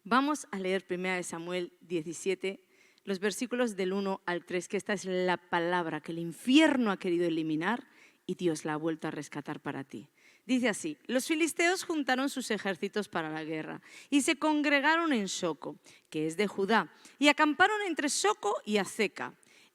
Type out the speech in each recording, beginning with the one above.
Vamos a leer 1 Samuel 17, los versículos del 1 al 3, que esta es la palabra que el infierno ha querido eliminar y Dios la ha vuelto a rescatar para ti. Dice así: los filisteos juntaron sus ejércitos para la guerra y se congregaron en Soco, que es de Judá, y acamparon entre Soco y Azeca,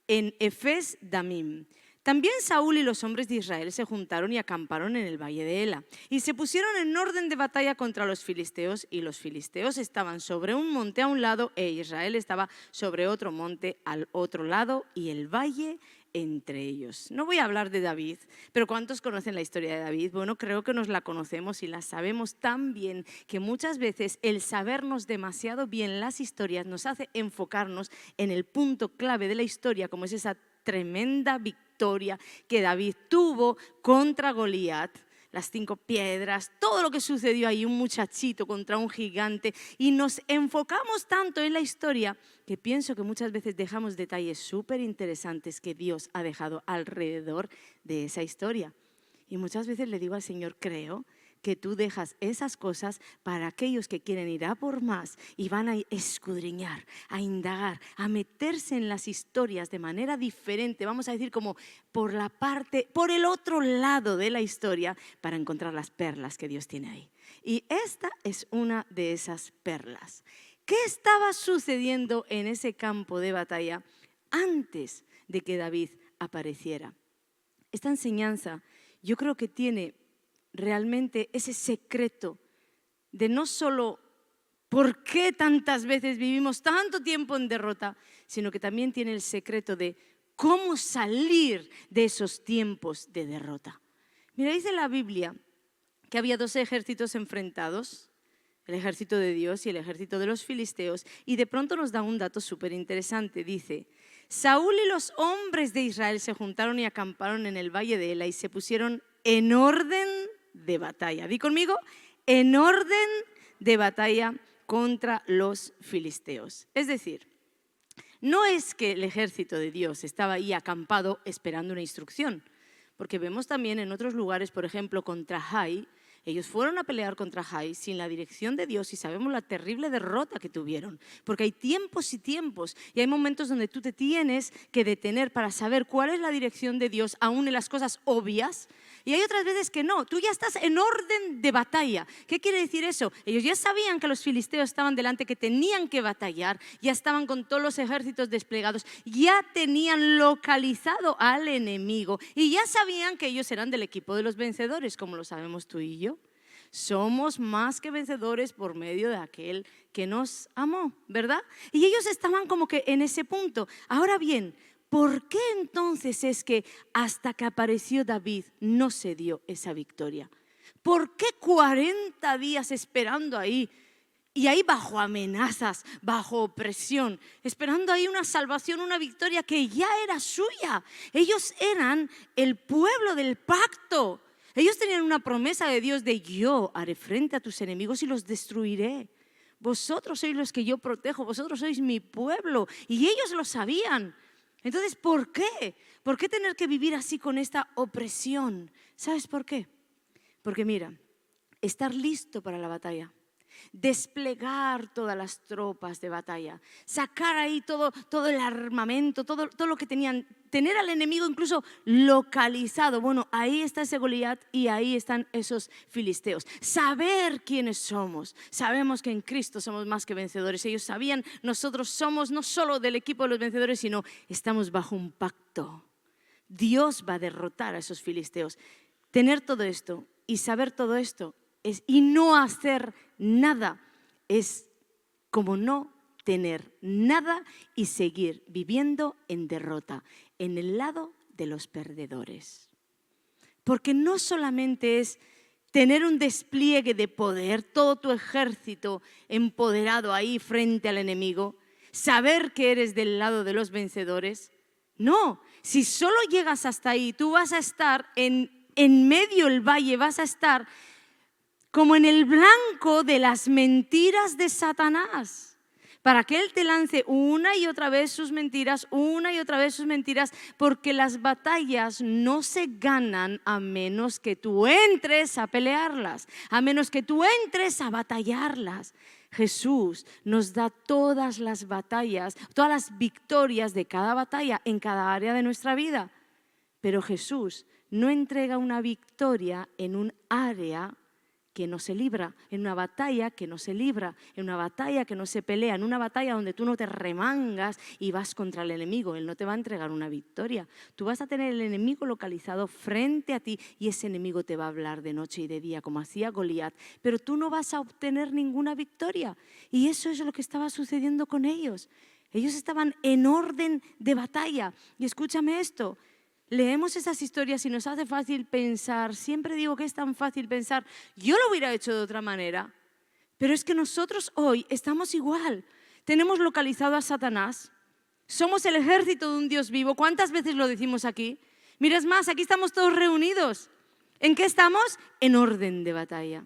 en Efes Damim. También Saúl y los hombres de Israel se juntaron y acamparon en el valle de Ela y se pusieron en orden de batalla contra los filisteos, y los filisteos estaban sobre un monte a un lado e Israel estaba sobre otro monte al otro lado y el valle entre ellos. No voy a hablar de David, pero ¿cuántos conocen la historia de David? Bueno, creo que nos la conocemos y la sabemos tan bien que muchas veces el sabernos demasiado bien las historias nos hace enfocarnos en el punto clave de la historia, como es esa tremenda victoria que David tuvo contra Goliat, las 5 piedras, todo lo que sucedió ahí, un muchachito contra un gigante, y nos enfocamos tanto en la historia que pienso que muchas veces dejamos detalles súper interesantes que Dios ha dejado alrededor de esa historia. Y muchas veces le digo al Señor: creo que tú dejas esas cosas para aquellos que quieren ir a por más y van a escudriñar, a indagar, a meterse en las historias de manera diferente, vamos a decir como por el otro lado de la historia, para encontrar las perlas que Dios tiene ahí. Y esta es una de esas perlas. ¿Qué estaba sucediendo en ese campo de batalla antes de que David apareciera? Esta enseñanza yo creo que tiene realmente ese secreto de no solo por qué tantas veces vivimos tanto tiempo en derrota, sino que también tiene el secreto de cómo salir de esos tiempos de derrota. Mira, dice la Biblia que había 2 ejércitos enfrentados, el ejército de Dios y el ejército de los filisteos, y de pronto nos da un dato súper interesante. Dice: Saúl y los hombres de Israel se juntaron y acamparon en el valle de Ela y se pusieron en orden de batalla. Di conmigo: en orden de batalla contra los filisteos. Es decir, no es que el ejército de Dios estaba ahí acampado esperando una instrucción, porque vemos también en otros lugares, por ejemplo, contra Jai. Ellos fueron a pelear contra Jai sin la dirección de Dios y sabemos la terrible derrota que tuvieron, porque hay tiempos y tiempos y hay momentos donde tú te tienes que detener para saber cuál es la dirección de Dios, aún en las cosas obvias, y hay otras veces que no, tú ya estás en orden de batalla. ¿Qué quiere decir eso? Ellos ya sabían que los filisteos estaban delante, que tenían que batallar, ya estaban con todos los ejércitos desplegados, ya tenían localizado al enemigo y ya sabían que ellos eran del equipo de los vencedores, como lo sabemos tú y yo. Somos más que vencedores por medio de aquel que nos amó, ¿verdad? Y ellos estaban como que en ese punto. Ahora bien, ¿por qué entonces es que hasta que apareció David no se dio esa victoria? ¿Por qué 40 días esperando ahí? Y ahí bajo amenazas, bajo opresión, esperando ahí una salvación, una victoria que ya era suya. Ellos eran el pueblo del pacto. Ellos tenían una promesa de Dios de: yo haré frente a tus enemigos y los destruiré. Vosotros sois los que yo protejo, vosotros sois mi pueblo. Y ellos lo sabían. Entonces, ¿por qué? ¿Por qué tener que vivir así con esta opresión? ¿Sabes por qué? Porque mira, estar listo para la batalla, desplegar todas las tropas de batalla, sacar ahí todo el armamento, todo lo que tenían, tener al enemigo incluso localizado. Bueno, ahí está ese Goliat y ahí están esos filisteos. Saber quiénes somos. Sabemos que en Cristo somos más que vencedores. Ellos sabían, nosotros somos no solo del equipo de los vencedores, sino estamos bajo un pacto. Dios va a derrotar a esos filisteos. Tener todo esto y saber todo esto y no hacer nada es como no tener nada y seguir viviendo en derrota, en el lado de los perdedores. Porque no solamente es tener un despliegue de poder, todo tu ejército empoderado ahí frente al enemigo, saber que eres del lado de los vencedores. No, si solo llegas hasta ahí, tú vas a estar en medio del valle, vas a estar como en el blanco de las mentiras de Satanás, para que él te lance una y otra vez sus mentiras, una y otra vez sus mentiras, porque las batallas no se ganan a menos que tú entres a pelearlas, a menos que tú entres a batallarlas. Jesús nos da todas las batallas, todas las victorias de cada batalla en cada área de nuestra vida. Pero Jesús no entrega una victoria en un área que no se libra, en una batalla que no se libra, en una batalla que no se pelea, en una batalla donde tú no te remangas y vas contra el enemigo. Él no te va a entregar una victoria. Tú vas a tener el enemigo localizado frente a ti y ese enemigo te va a hablar de noche y de día como hacía Goliat, pero tú no vas a obtener ninguna victoria. Y eso es lo que estaba sucediendo con ellos. Ellos estaban en orden de batalla. Y escúchame esto. Leemos esas historias y nos hace fácil pensar, siempre digo que es tan fácil pensar, yo lo hubiera hecho de otra manera, pero es que nosotros hoy estamos igual, tenemos localizado a Satanás, somos el ejército de un Dios vivo. ¿Cuántas veces lo decimos aquí? Mira, es más, aquí estamos todos reunidos. ¿En qué estamos? En orden de batalla.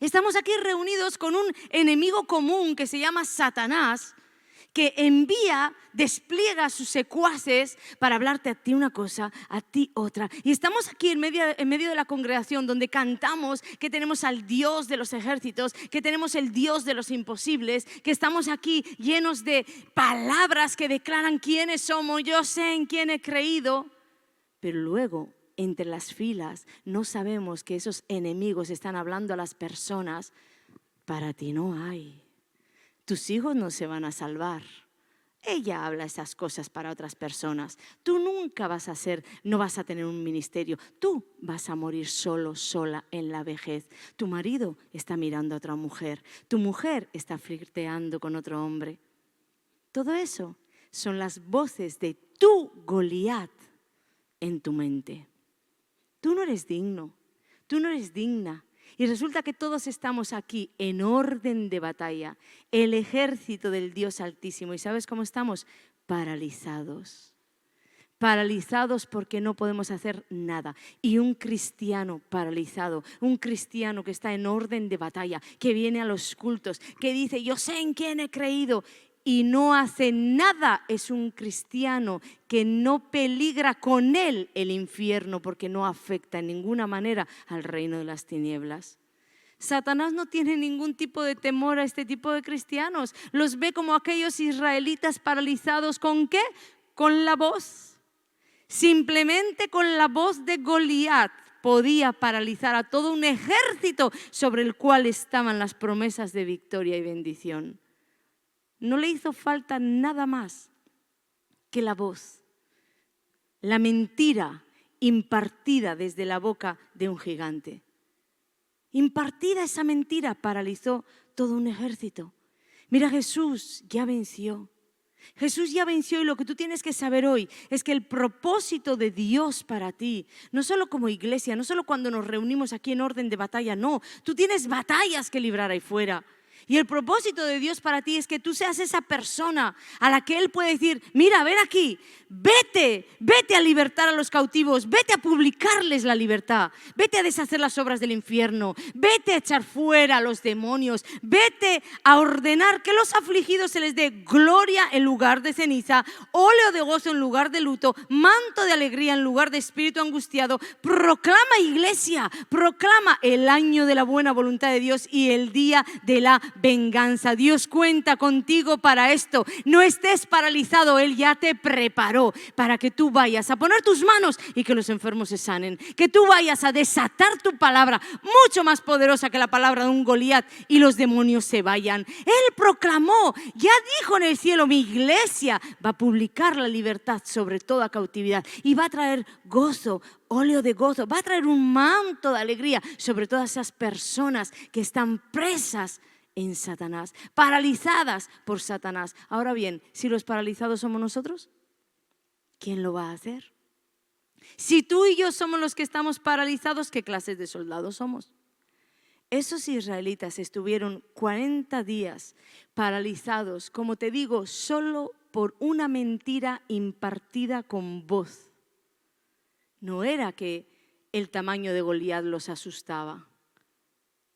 Estamos aquí reunidos con un enemigo común que se llama Satanás, que despliega a sus secuaces para hablarte a ti una cosa, a ti otra. Y estamos aquí en medio de la congregación donde cantamos que tenemos al Dios de los ejércitos, que tenemos el Dios de los imposibles, que estamos aquí llenos de palabras que declaran quiénes somos, yo sé en quién he creído, pero luego entre las filas no sabemos que esos enemigos están hablando a las personas, para ti no hay. Tus hijos no se van a salvar. Ella habla esas cosas para otras personas. Tú nunca no vas a tener un ministerio. Tú vas a morir solo, sola en la vejez. Tu marido está mirando a otra mujer. Tu mujer está flirteando con otro hombre. Todo eso son las voces de tu Goliat en tu mente. Tú no eres digno. Tú no eres digna. Y resulta que todos estamos aquí en orden de batalla, el ejército del Dios Altísimo. ¿Y sabes cómo estamos? Paralizados. Paralizados porque no podemos hacer nada. Y un cristiano paralizado, un cristiano que está en orden de batalla, que viene a los cultos, que dice, yo sé en quién he creído, y no hace nada, es un cristiano que no peligra con él el infierno porque no afecta en ninguna manera al reino de las tinieblas. Satanás no tiene ningún tipo de temor a este tipo de cristianos. Los ve como aquellos israelitas paralizados. ¿Con qué? Con la voz. Simplemente con la voz de Goliat podía paralizar a todo un ejército sobre el cual estaban las promesas de victoria y bendición. No le hizo falta nada más que la voz, la mentira impartida desde la boca de un gigante. Impartida esa mentira paralizó todo un ejército. Mira, Jesús ya venció. Jesús ya venció y lo que tú tienes que saber hoy es que el propósito de Dios para ti, no solo como iglesia, no solo cuando nos reunimos aquí en orden de batalla, no, tú tienes batallas que librar ahí fuera. Y el propósito de Dios para ti es que tú seas esa persona a la que Él puede decir, mira, ven aquí, vete a libertar a los cautivos, vete a publicarles la libertad, vete a deshacer las obras del infierno, vete a echar fuera a los demonios, vete a ordenar que los afligidos se les dé gloria en lugar de ceniza, óleo de gozo en lugar de luto, manto de alegría en lugar de espíritu angustiado. Proclama, iglesia, proclama el año de la buena voluntad de Dios y el día de la venganza. Dios cuenta contigo para esto. No estés paralizado, Él ya te preparó para que tú vayas a poner tus manos y que los enfermos se sanen, que tú vayas a desatar tu palabra, mucho más poderosa que la palabra de un Goliat, y los demonios se vayan. Él proclamó, ya dijo en el cielo, mi iglesia va a publicar la libertad sobre toda cautividad y va a traer gozo, óleo de gozo, va a traer un manto de alegría sobre todas esas personas que están presas en Satanás, paralizadas por Satanás. Ahora bien, si los paralizados somos nosotros, ¿quién lo va a hacer? Si tú y yo somos los que estamos paralizados, ¿qué clases de soldados somos? Esos israelitas estuvieron 40 días paralizados, como te digo, solo por una mentira impartida con voz. No era que el tamaño de Goliat los asustaba.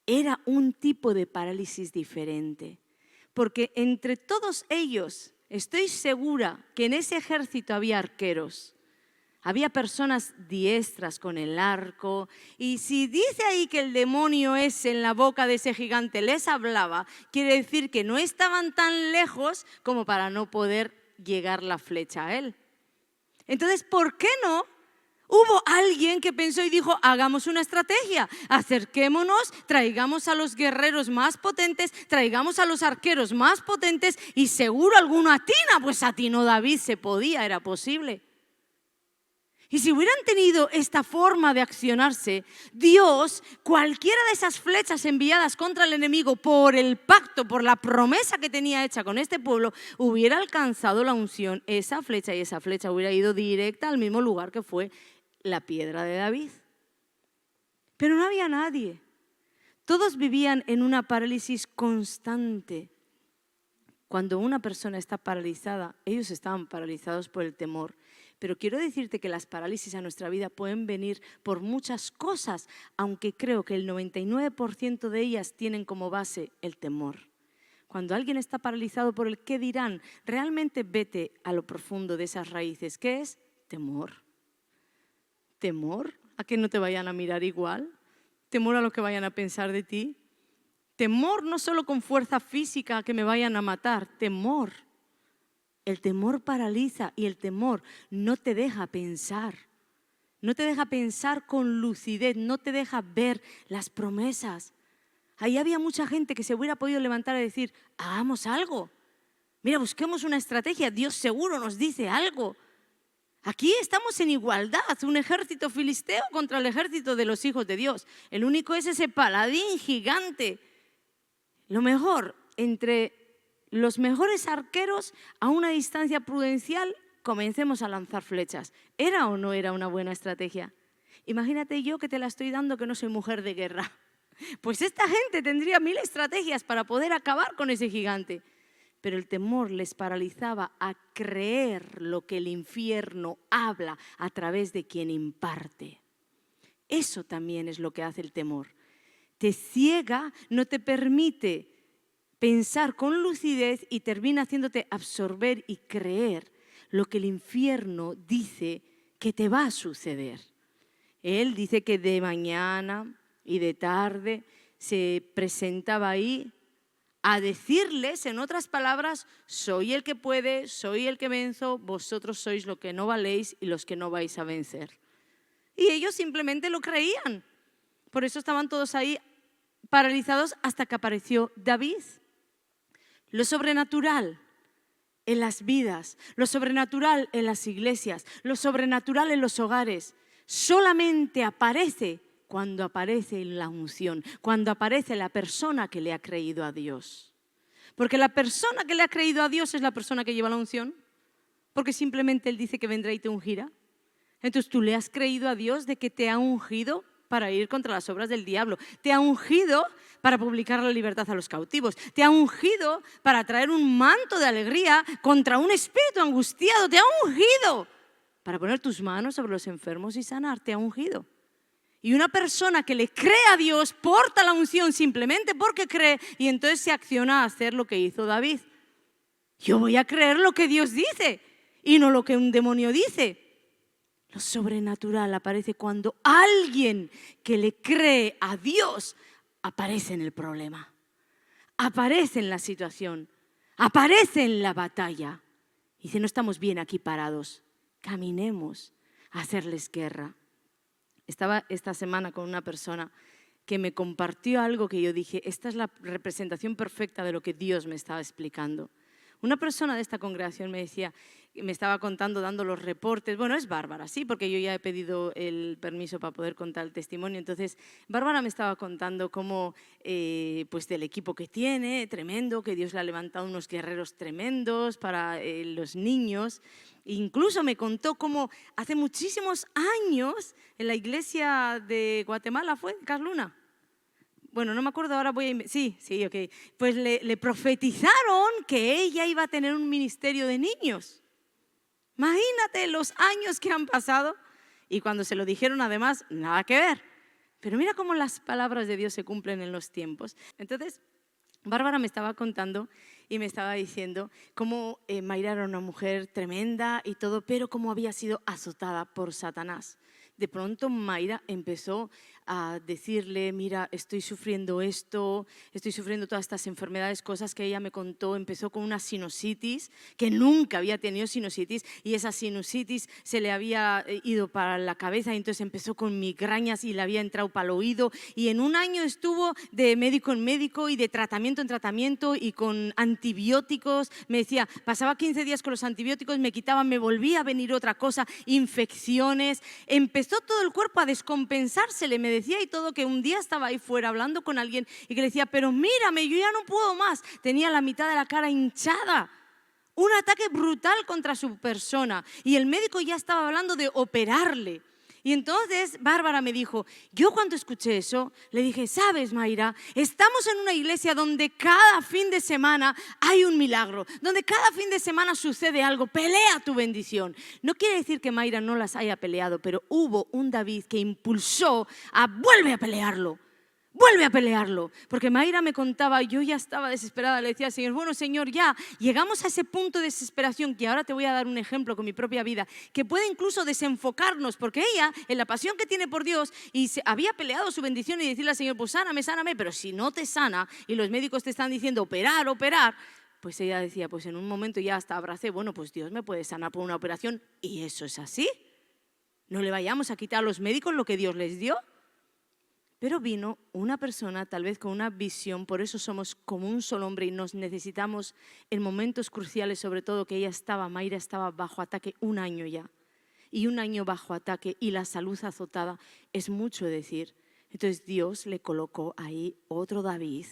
Era un tipo de parálisis diferente, porque entre todos ellos estoy segura que en ese ejército había arqueros, Había personas diestras con el arco, y si dice ahí que el demonio es en la boca de ese gigante les hablaba, quiere decir que no estaban tan lejos como para no poder llegar la flecha a él. Entonces, ¿por qué no? Hubo alguien que pensó y dijo, hagamos una estrategia, acerquémonos, traigamos a los guerreros más potentes, traigamos a los arqueros más potentes y seguro alguno atina, pues atinó David, se podía, era posible. Y si hubieran tenido esta forma de accionarse, Dios, cualquiera de esas flechas enviadas contra el enemigo por el pacto, por la promesa que tenía hecha con este pueblo, hubiera alcanzado la unción, esa flecha, y esa flecha hubiera ido directa al mismo lugar que fue la piedra de David. Pero no había nadie. Todos vivían en una parálisis constante. Cuando una persona está paralizada, ellos estaban paralizados por el temor. Pero quiero decirte que las parálisis a nuestra vida pueden venir por muchas cosas, aunque creo que el 99% de ellas tienen como base el temor. Cuando alguien está paralizado por el qué dirán, realmente vete a lo profundo de esas raíces. ¿Qué es? Temor. ¿Temor a que no te vayan a mirar igual? ¿Temor a lo que vayan a pensar de ti? Temor no solo con fuerza física a que me vayan a matar, temor. El temor paraliza y el temor no te deja pensar. No te deja pensar con lucidez, no te deja ver las promesas. Ahí había mucha gente que se hubiera podido levantar y decir, hagamos algo. Mira, busquemos una estrategia, Dios seguro nos dice algo. Aquí estamos en igualdad, un ejército filisteo contra el ejército de los hijos de Dios. El único es ese paladín gigante. Lo mejor, entre los mejores arqueros a una distancia prudencial, comencemos a lanzar flechas. ¿Era o no era una buena estrategia? Imagínate yo que te la estoy dando que no soy mujer de guerra. Pues esta gente tendría 1000 estrategias para poder acabar con ese gigante. Pero el temor les paralizaba a creer lo que el infierno habla a través de quien imparte. Eso también es lo que hace el temor. Te ciega, no te permite pensar con lucidez y termina haciéndote absorber y creer lo que el infierno dice que te va a suceder. Él dice que de mañana y de tarde se presentaba ahí a decirles, en otras palabras, soy el que puede, soy el que venzo, vosotros sois lo que no valéis y los que no vais a vencer. Y ellos simplemente lo creían. Por eso estaban todos ahí paralizados hasta que apareció David. Lo sobrenatural en las vidas, lo sobrenatural en las iglesias, lo sobrenatural en los hogares, solamente aparece cuando aparece la unción, cuando aparece la persona que le ha creído a Dios. Porque la persona que le ha creído a Dios es la persona que lleva la unción, porque simplemente Él dice que vendrá y te ungirá. Entonces tú le has creído a Dios de que te ha ungido para ir contra las obras del diablo, te ha ungido para publicar la libertad a los cautivos, te ha ungido para traer un manto de alegría contra un espíritu angustiado, te ha ungido para poner tus manos sobre los enfermos y sanar, te ha ungido. Y una persona que le cree a Dios porta la unción simplemente porque cree y entonces se acciona a hacer lo que hizo David. Yo voy a creer lo que Dios dice y no lo que un demonio dice. Lo sobrenatural aparece cuando alguien que le cree a Dios aparece en el problema, aparece en la situación, aparece en la batalla. Y dice, no estamos bien aquí parados, caminemos a hacerles guerra. Estaba esta semana con una persona que me compartió algo que yo dije, esta es la representación perfecta de lo que Dios me estaba explicando. Una persona de esta congregación me decía, me estaba contando, dando los reportes, bueno, es Bárbara, sí, porque yo ya he pedido el permiso para poder contar el testimonio, entonces Bárbara me estaba contando cómo, pues del equipo que tiene, tremendo, que Dios le ha levantado unos guerreros tremendos para los niños. Incluso me contó cómo hace muchísimos años en la iglesia de Guatemala, ¿fue? Casluna. Bueno, no me acuerdo, ahora voy a... Sí, ok. Pues le profetizaron que ella iba a tener un ministerio de niños. Imagínate los años que han pasado y cuando se lo dijeron además, nada que ver. Pero mira cómo las palabras de Dios se cumplen en los tiempos. Entonces, Bárbara me estaba contando y me estaba diciendo cómo Mayra era una mujer tremenda y todo, pero cómo había sido azotada por Satanás. De pronto Mayra empezó a decirle, mira, estoy sufriendo esto, estoy sufriendo todas estas enfermedades, cosas que ella me contó. Empezó con una sinusitis, que nunca había tenido sinusitis, y esa sinusitis se le había ido para la cabeza, y entonces empezó con migrañas y le había entrado para el oído, y en un año estuvo de médico en médico y de tratamiento en tratamiento y con antibióticos. Me decía, pasaba 15 días con los antibióticos, me quitaban, me volvía a venir otra cosa, infecciones. Empezó todo el cuerpo a descompensársele. Me decía y todo que un día estaba ahí fuera hablando con alguien y que le decía, pero mírame, yo ya no puedo más. Tenía la mitad de la cara hinchada. Un ataque brutal contra su persona, y el médico ya estaba hablando de operarle. Y entonces Bárbara me dijo, yo cuando escuché eso, le dije, ¿sabes, Mayra? Estamos en una iglesia donde cada fin de semana hay un milagro, donde cada fin de semana sucede algo. Pelea tu bendición. No quiere decir que Mayra no las haya peleado, pero hubo un David que impulsó a vuelve a pelearlo. Vuelve a pelearlo, porque Mayra me contaba, yo ya estaba desesperada, le decía al Señor, bueno Señor, ya llegamos a ese punto de desesperación, que ahora te voy a dar un ejemplo con mi propia vida, que puede incluso desenfocarnos, porque ella, en la pasión que tiene por Dios, y había peleado su bendición y decirle al Señor, pues sáname, sáname, pero si no te sana y los médicos te están diciendo operar, operar, pues ella decía, pues en un momento ya hasta abracé, bueno, pues Dios me puede sanar por una operación, y eso es así. No le vayamos a quitar a los médicos lo que Dios les dio. Pero vino una persona tal vez con una visión, por eso somos como un solo hombre y nos necesitamos en momentos cruciales, sobre todo que Mayra estaba bajo ataque un año ya. Y un año bajo ataque y la salud azotada es mucho decir. Entonces Dios le colocó ahí otro David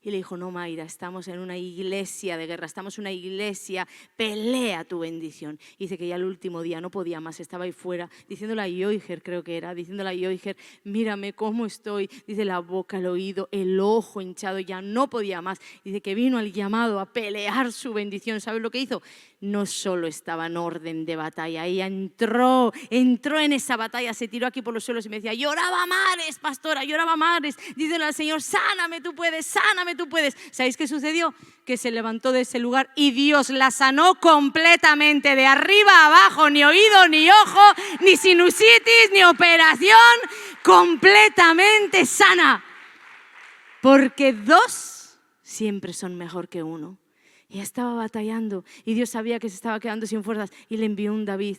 y le dijo, no Mayra, estamos en una iglesia de guerra, estamos en una iglesia, pelea tu bendición. Y dice que ya el último día no podía más, estaba ahí fuera, diciéndole a Yoiger, creo que era, diciéndole a Yoiger, mírame cómo estoy, dice la boca, el oído, el ojo hinchado, ya no podía más. Dice que vino al llamado a pelear su bendición. ¿Sabes lo que hizo? No solo estaba en orden de batalla, ella entró en esa batalla, se tiró aquí por los suelos y me decía, lloraba mares, pastora, lloraba mares, díselo al Señor, sáname tú puedes, sáname tú puedes. ¿Sabéis qué sucedió? Que se levantó de ese lugar y Dios la sanó completamente, de arriba a abajo, ni oído, ni ojo, ni sinusitis, ni operación, completamente sana. Porque dos siempre son mejor que uno. Ella estaba batallando y Dios sabía que se estaba quedando sin fuerzas y le envió un David.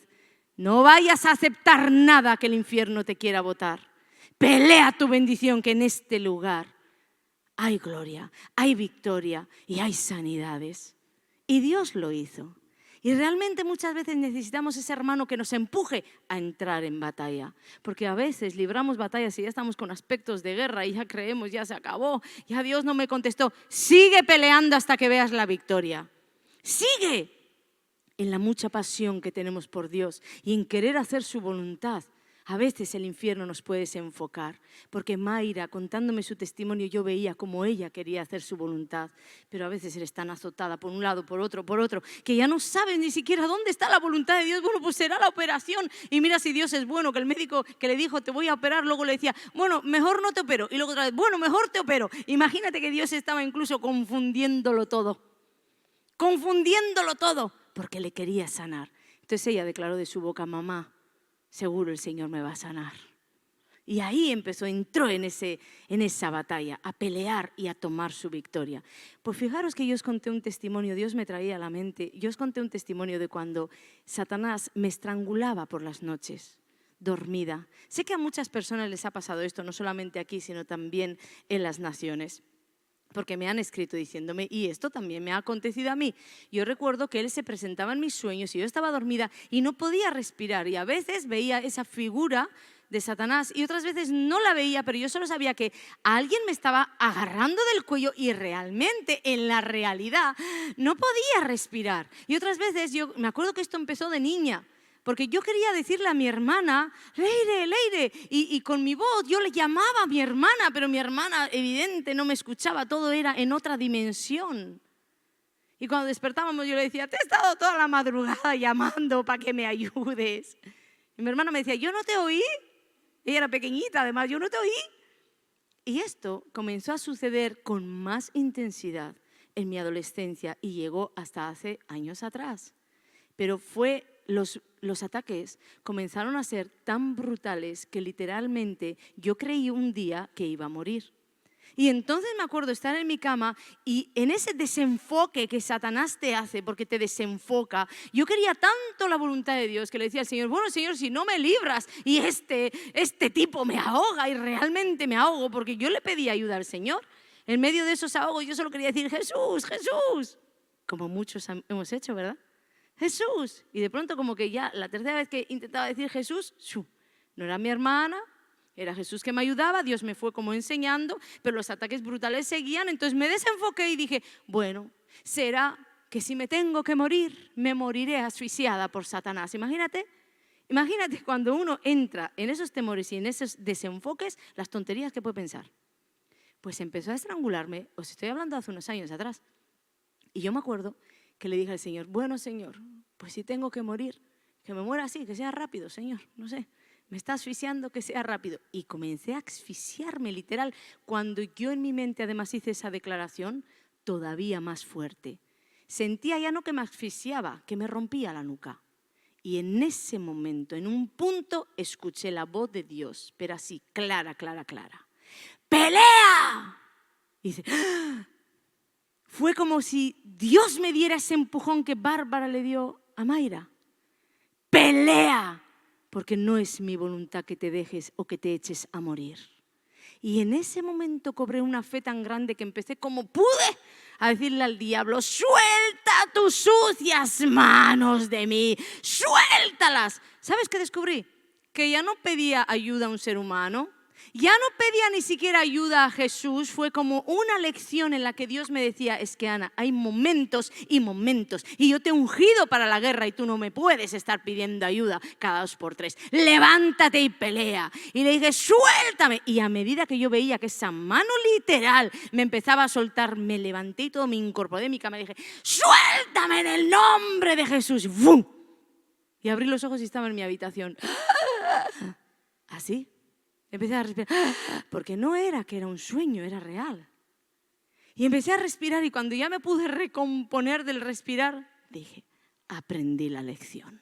No vayas a aceptar nada que el infierno te quiera botar. Pelea tu bendición, que en este lugar hay gloria, hay victoria y hay sanidades. Y Dios lo hizo. Y realmente muchas veces necesitamos ese hermano que nos empuje a entrar en batalla. Porque a veces libramos batallas y ya estamos con aspectos de guerra y ya creemos, ya se acabó, ya Dios no me contestó. Sigue peleando hasta que veas la victoria. Sigue en la mucha pasión que tenemos por Dios y en querer hacer su voluntad. A veces el infierno nos puede desenfocar, porque Mayra, contándome su testimonio, yo veía cómo ella quería hacer su voluntad, pero a veces eres tan azotada por un lado, por otro, que ya no sabes ni siquiera dónde está la voluntad de Dios. Bueno, pues será la operación, y mira si Dios es bueno, que el médico que le dijo te voy a operar, luego le decía, bueno, mejor no te opero, y luego otra vez, bueno, mejor te opero. Imagínate que Dios estaba incluso confundiéndolo todo, porque le quería sanar. Entonces ella declaró de su boca, mamá, seguro el Señor me va a sanar. Y ahí entró en esa batalla, a pelear y a tomar su victoria. Pues fijaros que yo os conté un testimonio, Dios me traía a la mente, yo os conté un testimonio de cuando Satanás me estrangulaba por las noches, dormida. Sé que a muchas personas les ha pasado esto, no solamente aquí, sino también en las naciones. Porque me han escrito diciéndome, y esto también me ha acontecido a mí. Yo recuerdo que él se presentaba en mis sueños y yo estaba dormida y no podía respirar. Y a veces veía esa figura de Satanás y otras veces no la veía, pero yo solo sabía que alguien me estaba agarrando del cuello y realmente, en la realidad, no podía respirar. Y otras veces, yo me acuerdo que esto empezó de niña. Porque yo quería decirle a mi hermana, Leire, Leire, y con mi voz yo le llamaba a mi hermana, pero mi hermana evidente no me escuchaba, todo era en otra dimensión. Y cuando despertábamos yo le decía, te he estado toda la madrugada llamando para que me ayudes. Y mi hermana me decía, yo no te oí. Ella era pequeñita, además, yo no te oí. Y esto comenzó a suceder con más intensidad, en mi adolescencia y llegó hasta hace años atrás. Pero los ataques comenzaron a ser tan brutales que literalmente yo creí un día que iba a morir. Y entonces me acuerdo estar en mi cama y en ese desenfoque que Satanás te hace, porque te desenfoca, yo quería tanto la voluntad de Dios que le decía al Señor, bueno Señor, si no me libras y este tipo me ahoga y realmente me ahogo, porque yo le pedí ayuda al Señor. En medio de esos ahogos yo solo quería decir, Jesús, Jesús, como muchos hemos hecho, ¿verdad? Jesús. Y de pronto como que ya la tercera vez que intentaba decir Jesús, no era mi hermana, era Jesús que me ayudaba, Dios me fue como enseñando, pero los ataques brutales seguían, entonces me desenfoqué y dije, bueno, será que si me tengo que morir, me moriré asfixiada por Satanás. Imagínate cuando uno entra en esos temores y en esos desenfoques, las tonterías que puede pensar. Pues empezó a estrangularme, os estoy hablando hace unos años atrás, y yo me acuerdo que le dije al Señor, bueno Señor, pues si tengo que morir, que me muera así, que sea rápido, Señor, no sé. Me está asfixiando, que sea rápido. Y comencé a asfixiarme, literal. Cuando yo en mi mente además hice esa declaración, todavía más fuerte. Sentía ya no que me asfixiaba, que me rompía la nuca. Y en ese momento, en un punto, escuché la voz de Dios, pero así, clara, clara, clara. ¡Pelea! Y dice, ¡ah! Fue como si Dios me diera ese empujón que Bárbara le dio a Mayra. ¡Pelea! Porque no es mi voluntad que te dejes o que te eches a morir. Y en ese momento cobré una fe tan grande que empecé como pude a decirle al diablo, suelta tus sucias manos de mí, suéltalas. ¿Sabes qué descubrí? Que ya no pedía ayuda a un ser humano, ya no pedía ni siquiera ayuda a Jesús. Fue como una lección en la que Dios me decía, es que Ana, hay momentos y momentos, y yo te he ungido para la guerra y tú no me puedes estar pidiendo ayuda cada 2 por 3. Levántate y pelea. Y le dije, suéltame. Y a medida que yo veía que esa mano literal me empezaba a soltar, me levanté y todo me incorporé en mi cama y dije, suéltame en el nombre de Jesús. ¡Bum! Y abrí los ojos y estaba en mi habitación. Así. Empecé a respirar, porque no era que era un sueño, era real. Y empecé a respirar y cuando ya me pude recomponer del respirar, dije, aprendí la lección.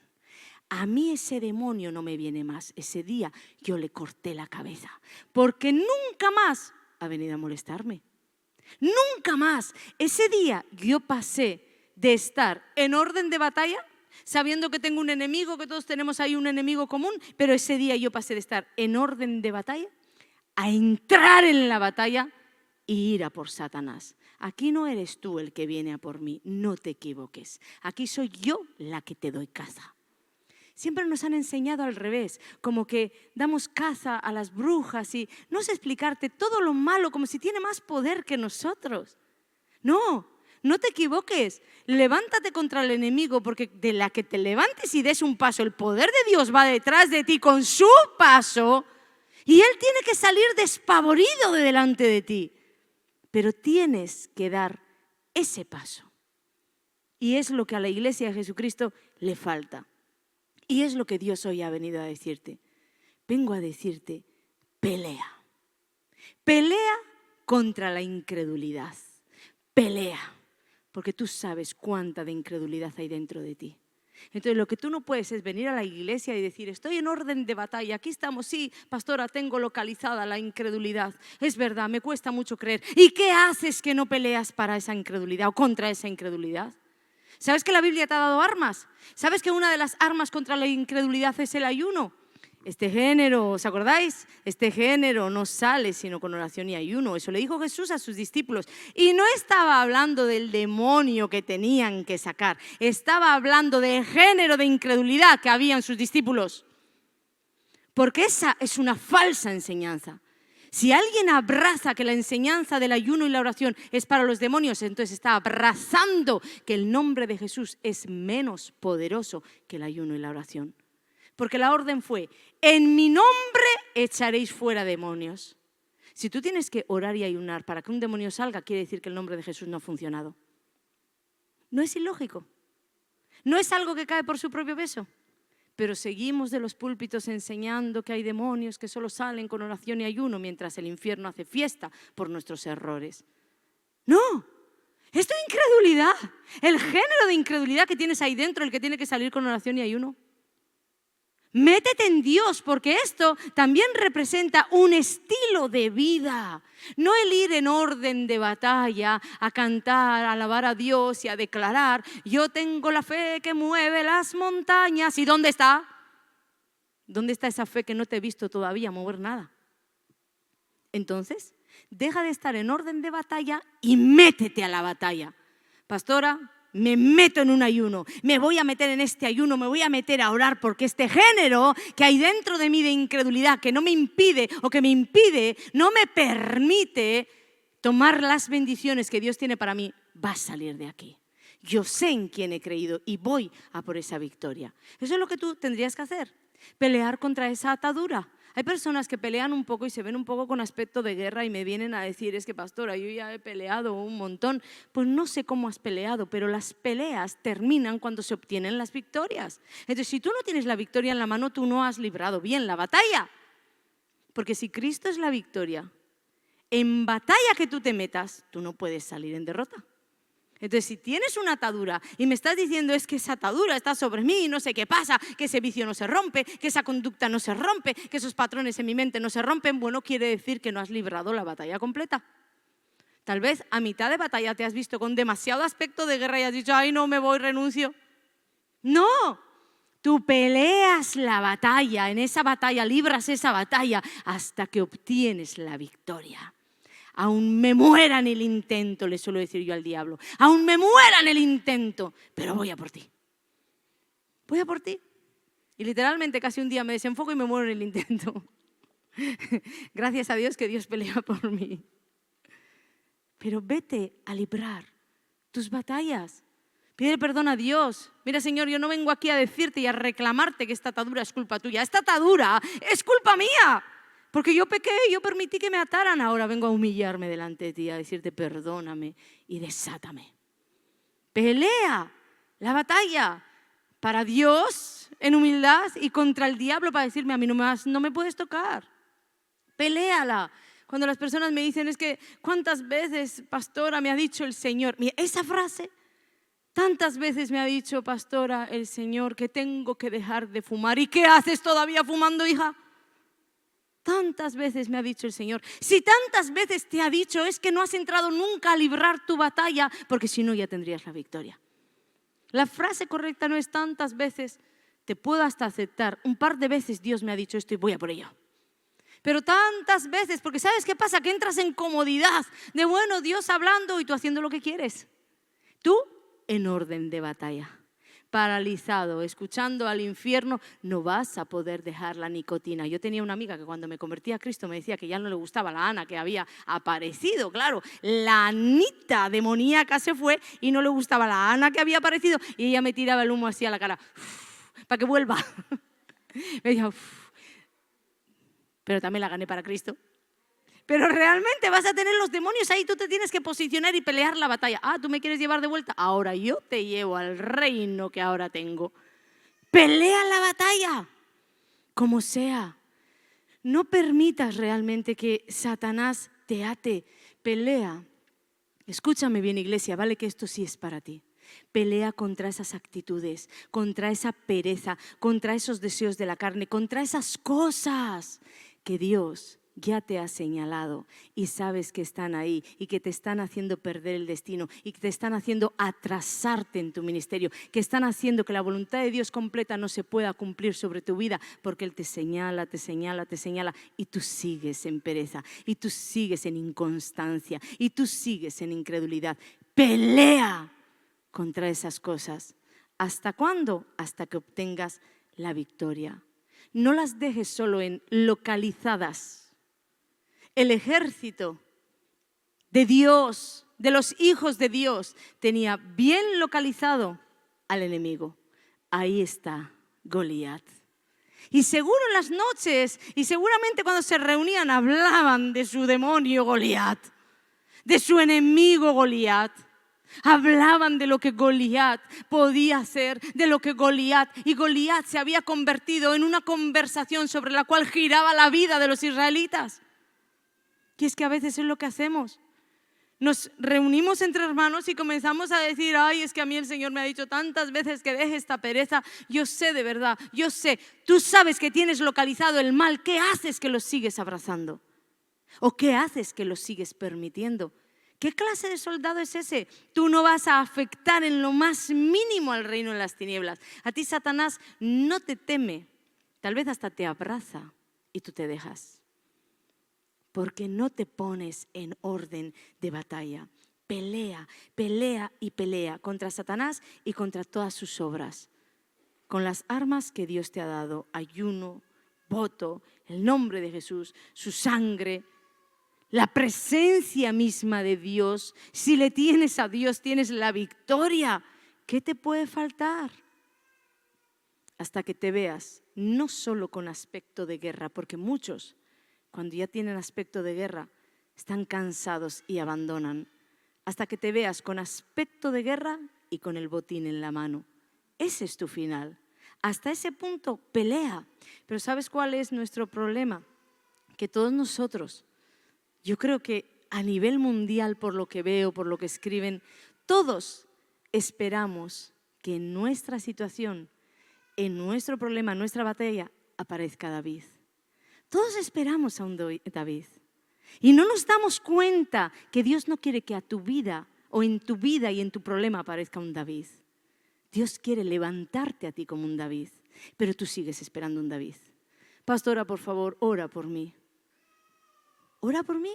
A mí ese demonio no me viene más. Ese día yo le corté la cabeza, porque nunca más ha venido a molestarme. Nunca más. Ese día yo pasé de estar en orden de batalla, sabiendo que tengo un enemigo, que todos tenemos ahí un enemigo común, pero ese día yo pasé de estar en orden de batalla a entrar en la batalla y ir a por Satanás. Aquí no eres tú el que viene a por mí, no te equivoques. Aquí soy yo la que te doy caza. Siempre nos han enseñado al revés, como que damos caza a las brujas y no sé explicarte todo lo malo como si tiene más poder que nosotros. No te equivoques, levántate contra el enemigo porque de la que te levantes y des un paso, el poder de Dios va detrás de ti con su paso y Él tiene que salir despavorido de delante de ti. Pero tienes que dar ese paso. Y es lo que a la Iglesia de Jesucristo le falta. Y es lo que Dios hoy ha venido a decirte. Vengo a decirte, pelea. Pelea contra la incredulidad. Pelea. Porque tú sabes cuánta de incredulidad hay dentro de ti. Entonces lo que tú no puedes es venir a la iglesia y decir, estoy en orden de batalla, aquí estamos, sí, pastora, tengo localizada la incredulidad. Es verdad, me cuesta mucho creer. ¿Y qué haces que no peleas para esa incredulidad o contra esa incredulidad? ¿Sabes que la Biblia te ha dado armas? ¿Sabes que una de las armas contra la incredulidad es el ayuno? Este género, ¿os acordáis? Este género no sale sino con oración y ayuno. Eso le dijo Jesús a sus discípulos. Y no estaba hablando del demonio que tenían que sacar. Estaba hablando del género de incredulidad que había en sus discípulos. Porque esa es una falsa enseñanza. Si alguien abraza que la enseñanza del ayuno y la oración es para los demonios, entonces está abrazando que el nombre de Jesús es menos poderoso que el ayuno y la oración. Porque la orden fue, en mi nombre echaréis fuera demonios. Si tú tienes que orar y ayunar para que un demonio salga, quiere decir que el nombre de Jesús no ha funcionado. No es ilógico. No es algo que cae por su propio peso. Pero seguimos de los púlpitos enseñando que hay demonios que solo salen con oración y ayuno mientras el infierno hace fiesta por nuestros errores. No. Es tu incredulidad, el género de incredulidad que tienes ahí dentro, el que tiene que salir con oración y ayuno. Métete en Dios, porque esto también representa un estilo de vida. No el ir en orden de batalla a cantar, a alabar a Dios y a declarar: yo tengo la fe que mueve las montañas. ¿Y dónde está? ¿Dónde está esa fe que no te he visto todavía mover nada? Entonces, deja de estar en orden de batalla y métete a la batalla. Pastora, me meto en un ayuno, me voy a meter en este ayuno, me voy a meter a orar, porque este género que hay dentro de mí de incredulidad, que no me impide o que me impide, no me permite tomar las bendiciones que Dios tiene para mí, va a salir de aquí. Yo sé en quién he creído y voy a por esa victoria. Eso es lo que tú tendrías que hacer, pelear contra esa atadura. Hay personas que pelean un poco y se ven un poco con aspecto de guerra y me vienen a decir: es que pastora, yo ya he peleado un montón. Pues no sé cómo has peleado, pero las peleas terminan cuando se obtienen las victorias. Entonces, si tú no tienes la victoria en la mano, tú no has librado bien la batalla. Porque si Cristo es la victoria, en batalla que tú te metas, tú no puedes salir en derrota. Entonces, si tienes una atadura y me estás diciendo: es que esa atadura está sobre mí y no sé qué pasa, que ese vicio no se rompe, que esa conducta no se rompe, que esos patrones en mi mente no se rompen, bueno, quiere decir que no has librado la batalla completa. Tal vez a mitad de batalla te has visto con demasiado aspecto de guerra y has dicho: ay, no, me voy, renuncio. No, tú peleas la batalla, en esa batalla libras esa batalla hasta que obtienes la victoria. Aún me muera en el intento, le suelo decir yo al diablo. Aún me muera en el intento, pero voy a por ti. Voy a por ti. Y literalmente casi un día me desenfoco y me muero en el intento. Gracias a Dios que Dios pelea por mí. Pero vete a librar tus batallas. Pide perdón a Dios. Mira, Señor, yo no vengo aquí a decirte y a reclamarte que esta atadura es culpa tuya. Esta atadura es culpa mía. Porque yo pequé, yo permití que me ataran. Ahora vengo a humillarme delante de ti, a decirte: perdóname y desátame. Pelea la batalla para Dios en humildad y contra el diablo para decirme: a mí no me puedes tocar. Peléala. Cuando las personas me dicen: es que ¿cuántas veces, pastora, me ha dicho el Señor? Mira, esa frase, tantas veces me ha dicho, pastora, el Señor, que tengo que dejar de fumar. ¿Y qué haces todavía fumando, hija? Tantas veces me ha dicho el Señor. Si tantas veces te ha dicho, es que no has entrado nunca a librar tu batalla, porque si no ya tendrías la victoria. La frase correcta no es tantas veces, te puedo hasta aceptar. Un par de veces Dios me ha dicho esto y voy a por ello. Pero tantas veces, porque ¿sabes qué pasa? Que entras en comodidad de, bueno, Dios hablando y tú haciendo lo que quieres. Tú en orden de batalla. Paralizado, escuchando al infierno, no vas a poder dejar la nicotina. Yo tenía una amiga que cuando me convertí a Cristo me decía que ya no le gustaba la Ana que había aparecido. Claro, la Anita demoníaca se fue y no le gustaba la Ana que había aparecido, y ella me tiraba el humo así a la cara para que vuelva. Me decía, pero también la gané para Cristo. Pero realmente vas a tener los demonios ahí, tú te tienes que posicionar y pelear la batalla. Ah, ¿tú me quieres llevar de vuelta? Ahora yo te llevo al reino que ahora tengo. Pelea la batalla, como sea. No permitas realmente que Satanás te ate. Pelea. Escúchame bien, iglesia, vale que esto sí es para ti. Pelea contra esas actitudes, contra esa pereza, contra esos deseos de la carne, contra esas cosas que Dios ya te ha señalado y sabes que están ahí y que te están haciendo perder el destino y que te están haciendo atrasarte en tu ministerio, que están haciendo que la voluntad de Dios completa no se pueda cumplir sobre tu vida, porque Él te señala, te señala, te señala, y tú sigues en pereza, y tú sigues en inconstancia, y tú sigues en incredulidad. Pelea contra esas cosas. ¿Hasta cuándo? Hasta que obtengas la victoria. No las dejes solo en localizadas. El ejército de Dios, de los hijos de Dios, tenía bien localizado al enemigo. Ahí está Goliat. Y seguro en las noches y seguramente cuando se reunían hablaban de su demonio Goliat, de su enemigo Goliat. Hablaban de lo que Goliat podía hacer, de lo que Goliat, y Goliat se había convertido en una conversación sobre la cual giraba la vida de los israelitas. Y es que a veces es lo que hacemos. nos reunimos entre hermanos y comenzamos a decir, ay, es que a mí el Señor me ha dicho tantas veces que deje esta pereza. Yo sé de verdad, yo sé. Tú sabes que tienes localizado el mal. ¿Qué haces que lo sigues abrazando? ¿O qué haces que lo sigues permitiendo? ¿Qué clase de soldado es ese? Tú no vas a afectar en lo más mínimo al reino de las tinieblas. A ti Satanás no te teme, tal vez hasta te abraza y tú te dejas. Porque no te pones en orden de batalla. Pelea, pelea y pelea contra Satanás y contra todas sus obras. Con las armas que Dios te ha dado, ayuno, voto, el nombre de Jesús, su sangre, la presencia misma de Dios. Si le tienes a Dios, tienes la victoria. ¿Qué te puede faltar? Hasta que te veas, no solo con aspecto de guerra, porque muchos, cuando ya tienen aspecto de guerra, están cansados y abandonan. Hasta que te veas con aspecto de guerra y con el botín en la mano. Ese es tu final. Hasta ese punto, pelea. Pero ¿sabes cuál es nuestro problema? Que todos nosotros, yo creo que a nivel mundial, por lo que veo, por lo que escriben, todos esperamos que en nuestra situación, en nuestro problema, en nuestra batalla, aparezca David. Todos esperamos a un David. Y no nos damos cuenta que Dios no quiere que a tu vida o en tu vida y en tu problema aparezca un David. Dios quiere levantarte a ti como un David, pero tú sigues esperando un David. Pastora, por favor, ora por mí. ¿Ora por mí?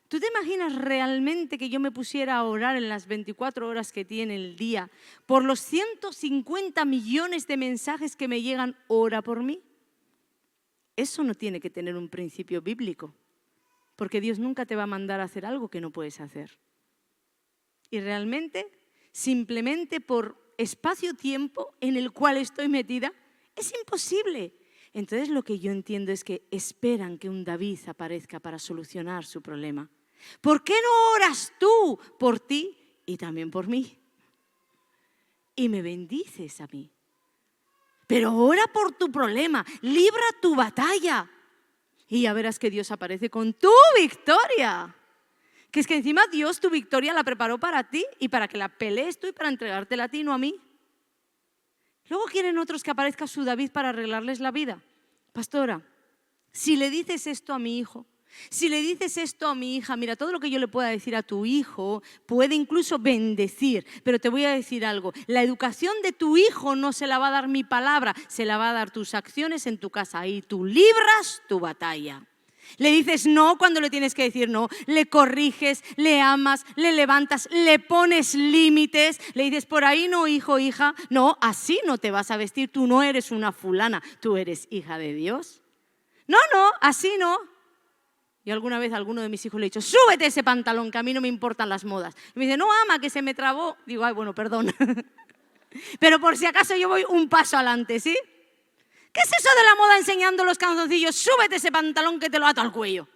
¿Tú te imaginas realmente que yo me pusiera a orar en las 24 horas que tiene el día por los 150 millones de mensajes que me llegan? ¿Ora por mí? Eso no tiene que tener un principio bíblico, porque Dios nunca te va a mandar a hacer algo que no puedes hacer. Y realmente, simplemente por espacio-tiempo en el cual estoy metida, es imposible. Entonces lo que yo entiendo es que esperan que un David aparezca para solucionar su problema. ¿Por qué no oras tú por ti y también por mí? Y me bendices a mí. Pero ora por tu problema, libra tu batalla y ya verás que Dios aparece con tu victoria. Que es que encima Dios tu victoria la preparó para ti y para que la pelees tú y para entregártela a ti, no a mí. Luego quieren otros que aparezca su David para arreglarles la vida. Pastora, si le dices esto a mi hijo, si le dices esto a mi hija, mira, todo lo que yo le pueda decir a tu hijo puede incluso bendecir, pero te voy a decir algo, la educación de tu hijo no se la va a dar mi palabra, se la va a dar tus acciones en tu casa y tú libras tu batalla. Le dices no cuando le tienes que decir no, le corriges, le amas, le levantas, le pones límites, le dices por ahí no, hijo, hija, no, así no te vas a vestir, tú no eres una fulana, tú eres hija de Dios. No, así no. Yo alguna vez a alguno de mis hijos le he dicho, súbete ese pantalón que a mí no me importan las modas. Y me dice, no, ama, que se me trabó. Digo, ay, bueno, perdón. Pero por si acaso yo voy un paso adelante, ¿sí? ¿Qué es eso de la moda enseñando los calzoncillos? Súbete ese pantalón que te lo ato al cuello.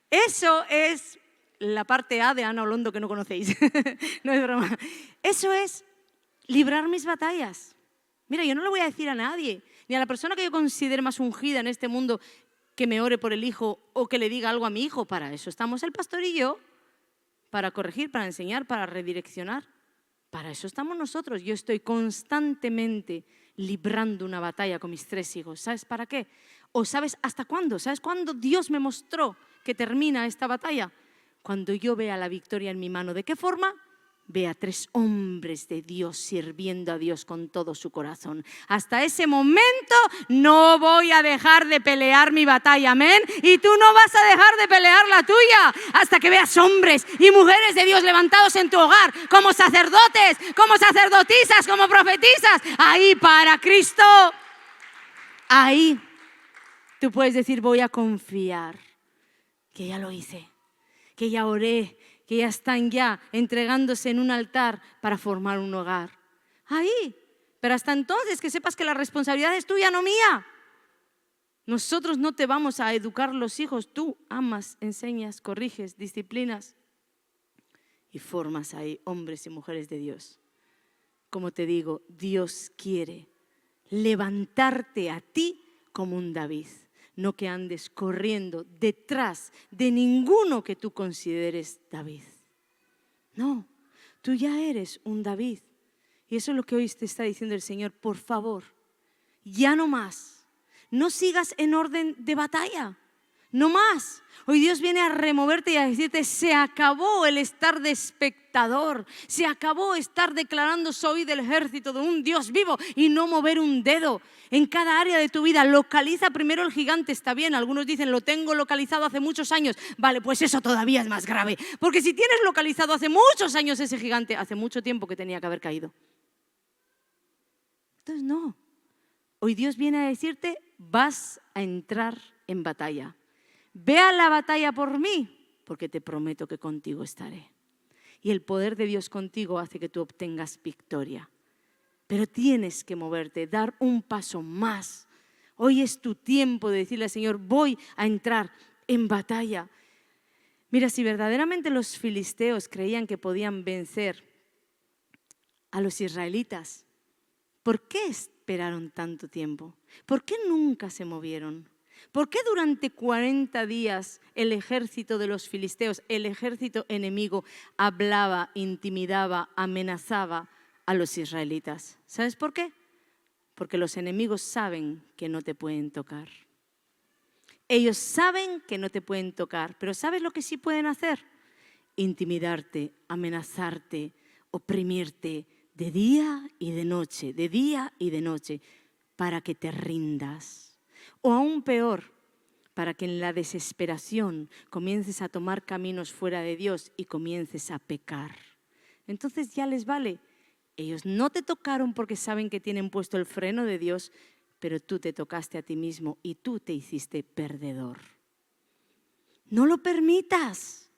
Eso es la parte A de Ana Olondo que no conocéis. No es broma. Eso es librar mis batallas. Mira, yo no le voy a decir a nadie, ni a la persona que yo considere más ungida en este mundo, que me ore por el hijo o que le diga algo a mi hijo. Para eso estamos el pastor y yo, para corregir, para enseñar, para redireccionar. Para eso estamos nosotros. Yo estoy constantemente librando una batalla con mis 3 hijos. ¿Sabes para qué? ¿O sabes hasta cuándo? ¿Sabes cuándo Dios me mostró que termina esta batalla? Cuando yo vea la victoria en mi mano. ¿De qué forma? Ve a 3 hombres de Dios sirviendo a Dios con todo su corazón. Hasta ese momento no voy a dejar de pelear mi batalla, amén. Y tú no vas a dejar de pelear la tuya hasta que veas hombres y mujeres de Dios levantados en tu hogar, como sacerdotes, como sacerdotisas, como profetisas, ahí para Cristo. Ahí tú puedes decir, voy a confiar que ya lo hice, que ya oré, que ya están ya entregándose en un altar para formar un hogar. Ahí. Pero hasta entonces que sepas que la responsabilidad es tuya, no mía. Nosotros no te vamos a educar los hijos. Tú amas, enseñas, corriges, disciplinas y formas ahí hombres y mujeres de Dios. Como te digo, Dios quiere levantarte a ti como un David. no que andes corriendo detrás de ninguno que tú consideres David. No, tú ya eres un David. Y eso es lo que hoy te está diciendo el Señor. Por favor, ya no más. No sigas en orden de batalla. No más. Hoy Dios viene a removerte y a decirte, se acabó el estar de espectador. Se acabó estar declarando soy del ejército de un Dios vivo y no mover un dedo. En cada área de tu vida, localiza primero el gigante, está bien. Algunos dicen, lo tengo localizado hace muchos años. Vale, pues eso todavía es más grave. Porque si tienes localizado hace muchos años ese gigante, hace mucho tiempo que tenía que haber caído. Entonces no. Hoy Dios viene a decirte, vas a entrar en batalla. Ve a la batalla por mí, porque te prometo que contigo estaré. Y el poder de Dios contigo hace que tú obtengas victoria. Pero tienes que moverte, dar un paso más. Hoy es tu tiempo de decirle al Señor, voy a entrar en batalla. Mira, si verdaderamente los filisteos creían que podían vencer a los israelitas, ¿por qué esperaron tanto tiempo? ¿Por qué nunca se movieron? ¿Por qué durante 40 días el ejército de los filisteos, el ejército enemigo, hablaba, intimidaba, amenazaba a los israelitas? ¿Sabes por qué? Porque los enemigos saben que no te pueden tocar. Ellos saben que no te pueden tocar, pero ¿sabes lo que sí pueden hacer? Intimidarte, amenazarte, oprimirte de día y de noche, para que te rindas. O aún peor, para que en la desesperación comiences a tomar caminos fuera de Dios y comiences a pecar. Entonces ya les vale. Ellos no te tocaron porque saben que tienen puesto el freno de Dios, pero tú te tocaste a ti mismo y tú te hiciste perdedor. No lo permitas.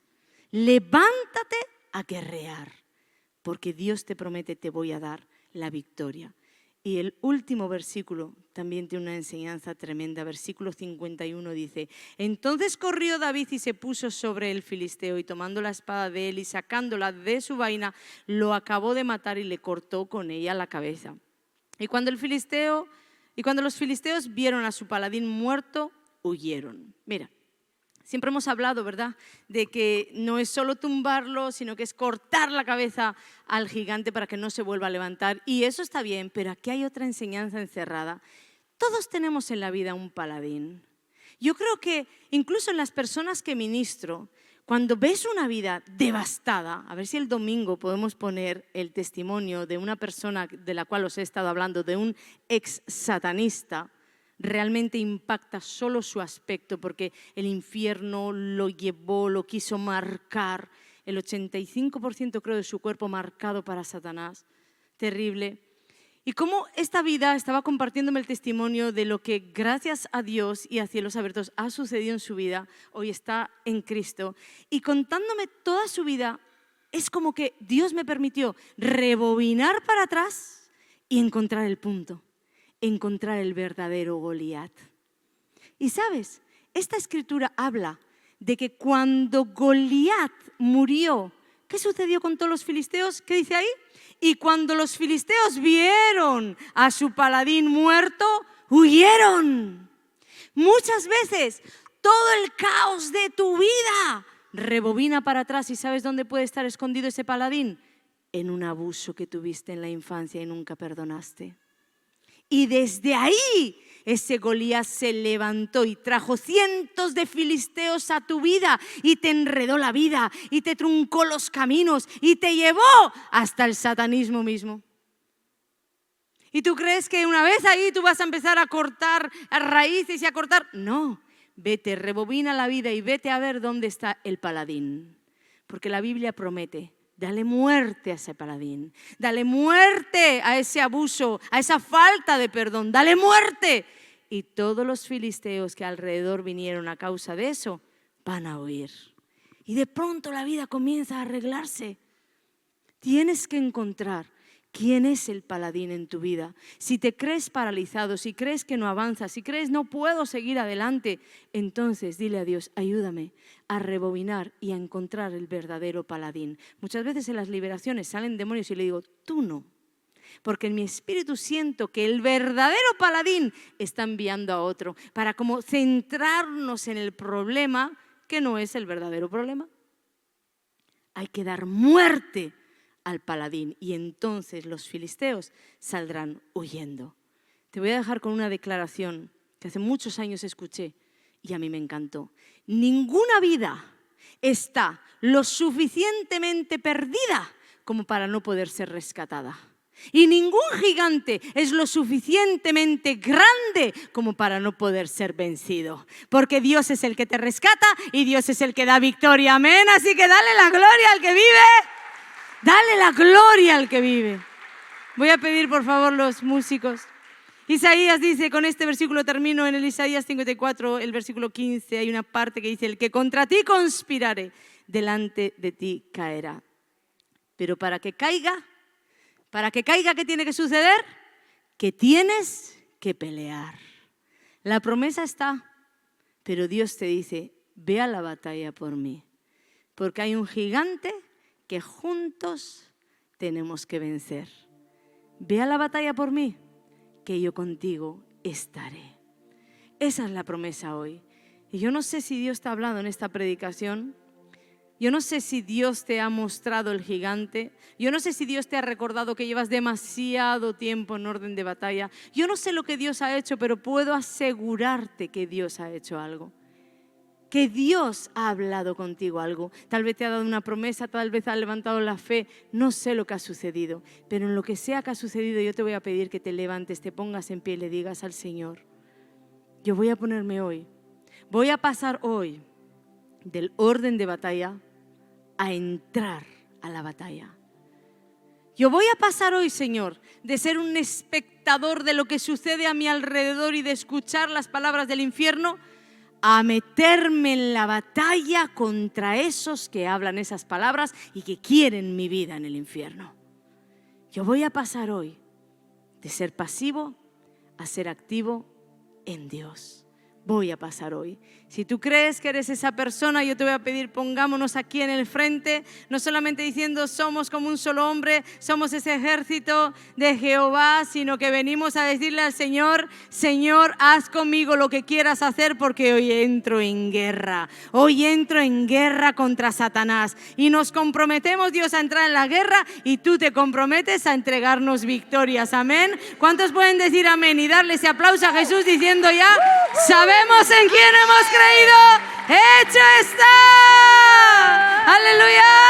Levántate a guerrear, porque Dios te promete, te voy a dar la victoria. Y el último versículo también tiene una enseñanza tremenda. Versículo 51 dice, entonces corrió David y se puso sobre el filisteo y tomando la espada de él y sacándola de su vaina, lo acabó de matar y le cortó con ella la cabeza. Y cuando los filisteos vieron a su paladín muerto, huyeron. Mira, siempre hemos hablado, ¿verdad?, de que no es solo tumbarlo, sino que es cortar la cabeza al gigante para que no se vuelva a levantar. Y eso está bien, pero aquí hay otra enseñanza encerrada. Todos tenemos en la vida un paladín. Yo creo que incluso en las personas que ministro, cuando ves una vida devastada, a ver si el domingo podemos poner el testimonio de una persona de la cual os he estado hablando, de un ex satanista, realmente impacta solo su aspecto, porque el infierno lo llevó, lo quiso marcar, el 85% creo de su cuerpo marcado para Satanás, terrible. Y cómo esta vida estaba compartiéndome el testimonio de lo que gracias a Dios y a cielos abiertos ha sucedido en su vida, hoy está en Cristo, y contándome toda su vida, es como que Dios me permitió rebobinar para atrás y encontrar el punto. Encontrar el verdadero Goliat. Y sabes, esta escritura habla de que cuando Goliat murió, ¿qué sucedió con todos los filisteos? ¿Qué dice ahí? Y cuando los filisteos vieron a su paladín muerto, huyeron. Muchas veces todo el caos de tu vida rebobina para atrás. ¿Y sabes dónde puede estar escondido ese paladín? En un abuso que tuviste en la infancia y nunca perdonaste. Y desde ahí ese Goliat se levantó y trajo cientos de filisteos a tu vida y te enredó la vida y te truncó los caminos y te llevó hasta el satanismo mismo. ¿Y tú crees que una vez ahí tú vas a empezar a cortar raíces y a cortar? No, vete, rebobina la vida y vete a ver dónde está el paladín. Porque la Biblia promete, dale muerte a ese paladín, dale muerte a ese abuso, a esa falta de perdón, dale muerte. Y todos los filisteos que alrededor vinieron a causa de eso van a huir. Y de pronto la vida comienza a arreglarse. Tienes que encontrar quién es el paladín en tu vida. Si te crees paralizado, si crees que no avanzas, si crees no puedo seguir adelante, entonces dile a Dios, ayúdame a rebobinar y a encontrar el verdadero paladín. Muchas veces en las liberaciones salen demonios y le digo, tú no. porque en mi espíritu siento que el verdadero paladín está enviando a otro para como centrarnos en el problema que no es el verdadero problema. Hay que dar muerte al paladín y entonces los filisteos saldrán huyendo. Te voy a dejar con una declaración que hace muchos años escuché y a mí me encantó. Ninguna vida está lo suficientemente perdida como para no poder ser rescatada. Y ningún gigante es lo suficientemente grande como para no poder ser vencido. Porque Dios es el que te rescata y Dios es el que da victoria. Amén. Así que dale la gloria al que vive. Dale la gloria al que vive. Voy a pedir por favor los músicos. Isaías dice, con este versículo termino, en el Isaías 54, el versículo 15, hay una parte que dice: el que contra ti conspirare, delante de ti caerá. Pero para que caiga, ¿qué tiene que suceder? Que tienes que pelear. La promesa está, pero Dios te dice, ve a la batalla por mí, porque hay un gigante que juntos tenemos que vencer. Ve a la batalla por mí, que yo contigo estaré. Esa es la promesa hoy. Y yo no sé si Dios te ha hablado en esta predicación. Yo no sé si Dios te ha mostrado el gigante. Yo no sé si Dios te ha recordado que llevas demasiado tiempo en orden de batalla. Yo no sé lo que Dios ha hecho, pero puedo asegurarte que Dios ha hecho algo. Que Dios ha hablado contigo algo. Tal vez te ha dado una promesa, tal vez ha levantado la fe. No sé lo que ha sucedido, pero en lo que sea que ha sucedido, yo te voy a pedir que te levantes, te pongas en pie y le digas al Señor: yo voy a ponerme hoy, voy a pasar hoy del orden de batalla a entrar a la batalla. Yo voy a pasar hoy, Señor, de ser un espectador de lo que sucede a mi alrededor y de escuchar las palabras del infierno, a meterme en la batalla contra esos que hablan esas palabras y que quieren mi vida en el infierno. Yo voy a pasar hoy de ser pasivo a ser activo en Dios. Voy a pasar hoy. Si tú crees que eres esa persona, yo te voy a pedir, pongámonos aquí en el frente, no solamente diciendo somos como un solo hombre, somos ese ejército de Jehová, sino que venimos a decirle al Señor: Señor, haz conmigo lo que quieras hacer, porque hoy entro en guerra. Hoy entro en guerra contra Satanás y nos comprometemos, Dios, a entrar en la guerra, y tú te comprometes a entregarnos victorias. Amén. ¿Cuántos pueden decir amén y darle ese aplauso a Jesús diciendo ya: sabemos en quién hemos creído, hecho está? ¡Aleluya!